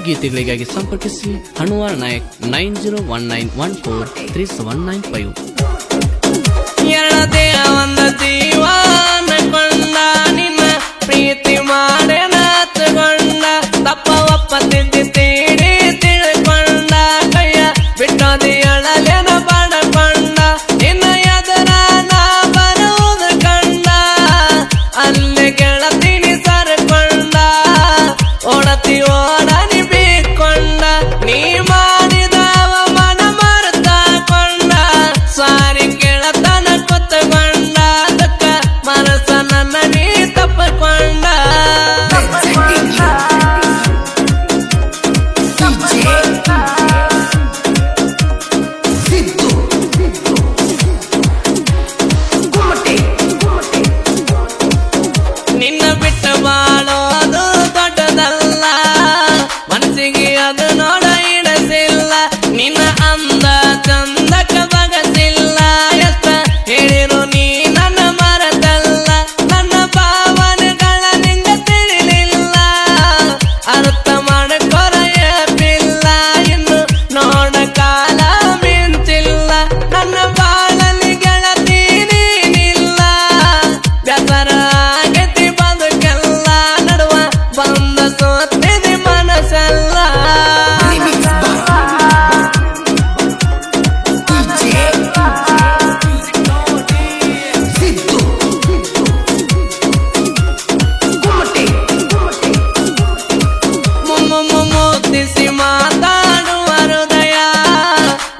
ಗೀತೆಗಳಿಗಾಗಿ ಸಂಪರ್ಕಿಸಿ ಹನುವಾರ್ ನಾಯಕ್ 9019143795. ಎರಡದೇ ಒಂದು ಜೀವನ ಕೊಂಡ ನಿನ್ನ ಪ್ರೀತಿ ಮಾಡೆನ ತಗೊಂಡ ತಪ್ಪ ಒಪ್ಪ ತಿದ್ದಿ ತೀಡಿ ತಿಳ್ಕೊಂಡ ಕೈಯ ಬಿಟ್ಟೋದಿ ಅಳಲೆನ ಬಡಕೊಂಡ ನಿನ್ನ ಎದುರ ನಾ ಬರುವುದು ಕಂಡ ಅಲ್ಲಿ ಗೆಳತಿನಿ ಸರ್ಕೊಂಡ ಓಡತಿ ಓಡನಿ ಬೀಕೊಂಡ ನೀ ಮಾಡಿದವ ಮನ ಮರ್ತ ಕೊಂಡ ಸಾರಿ ಗೆಳತನ ಕೊತ್ತಕೊಂಡ ಅದಕ್ಕ ಮನಸ್ಸ ನನ್ನ ನೀ ತಪ್ಪಕೊಂಡ ನಿನ್ನ ಬಿಟ್ಟು ಬಾಳೋದು ದೊಡ್ಡದಲ್ಲ ಮನಸ್ಸಿಗೆ ಅದು ನೋಡ ಇಡಸಿಲ್ಲ ನಿನ್ನ ಅಂದ ಚಂದಕ ಬಗಸಿಲ್ಲ ಎಷ್ಟ ಹೇಳಿರು ನೀ ನನ್ನ ಮರದಲ್ಲ ನನ್ನ ಭಾವನೆಗಳ ನಿಂಗ ತಿಳಿಲಿಲ್ಲ ಅರ್ಥ ಮಾಡಿಕೊರೆಯಪಿಲ್ಲ ಇನ್ನು ನೋಡ ಕಾಲ ಮಿಂಚಿಲ್ಲ ನನ್ನ ಬಾಳಲ್ಲಿ ಗೆಳತಿ ನೀನಿಲ್ಲ ಬೆಸರ ಆಗತಿ ಬದುಕೆಲ್ಲ ನಡುವ ಬಂದ ಸೋತಿದೆ ಮನಸ್ಸೆಲ್ಲ ಮುತ್ತಿಸಿ ಮಾತಾಡುವ ಹೃದಯ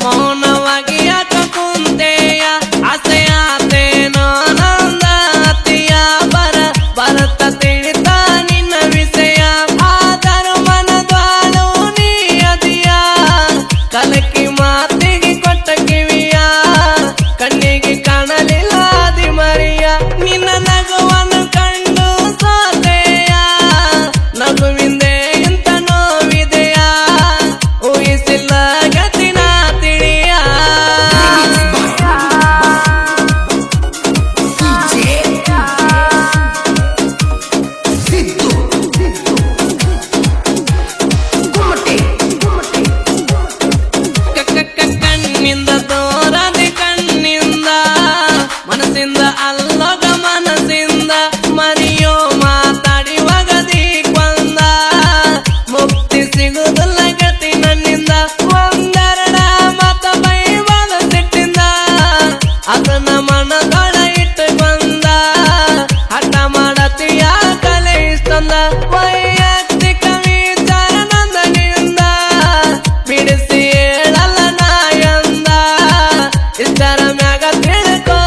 ಮೌನವಾಗಿ ಯಾಕ ಕುಂತೆಯ ಆಸೆ ಆತೇನೋ ನಂದ ಅತಿಯ ಬರತ ತಿಳಿತ ನಿನ್ನ ವಿಷಯ ಆದರೂ ಮನದಾಳು ನೀ ಅದಿಯ ಕಲಕಿ ಮಾತಿಗೆ ಕೊಟ್ಟ ಕಿವಿಯ ಕಣ್ಣಿಗೆ ಕಾಣಲಿಲ್ಲ ಅದಿ ಮರಿಯ ನಿನ್ನ ನಗುವನ್ನು ಕಂಡು ಸೋತೆಯ ನಗುವಿಂದೆ ಇಂತ ನೋವಿದೆಯ ಊಹಿಸಿಲ್ಲ ಗತಿನ ತಿಳಿಯ ಕಣ್ಣಿಂದ ತೋರದೆ ಕಣ್ಣಿಂದ ಮನಸ್ಸಿಂದ ಅಲ್ಲೋಗ ಮನಸ್ಸಿಂದ ಮರಿಯೋ ಮಾತಾಡಿ ಒಗದಿ ಕೊಂದ ಮುಕ್ತಿ ಸಿಗುವುದಿಲ್ಲ ಗತಿ ನನ್ನಿಂದ ಒಂದೆರಡ ಮತ ಬೈಬಲ ಸಿಟ್ಟಿಂದ ಅದನ್ನ ಮನದೊಳ ಇಟ್ಟು ಬಂದ ಹಠ ಮಾಡತಿಯ ಕಲೆ ಇಷ್ಟಂದ ವೈಯಕ್ತಿಕ ವಿಚಾರ ನಂದನಿಂದ ಬಿಡಿಸಿ ಹೇಳಲ್ಲ ನಾಯಂದ ಇಷ್ಟರ ಮ್ಯಾಗ ತಿಳ್ಕೊ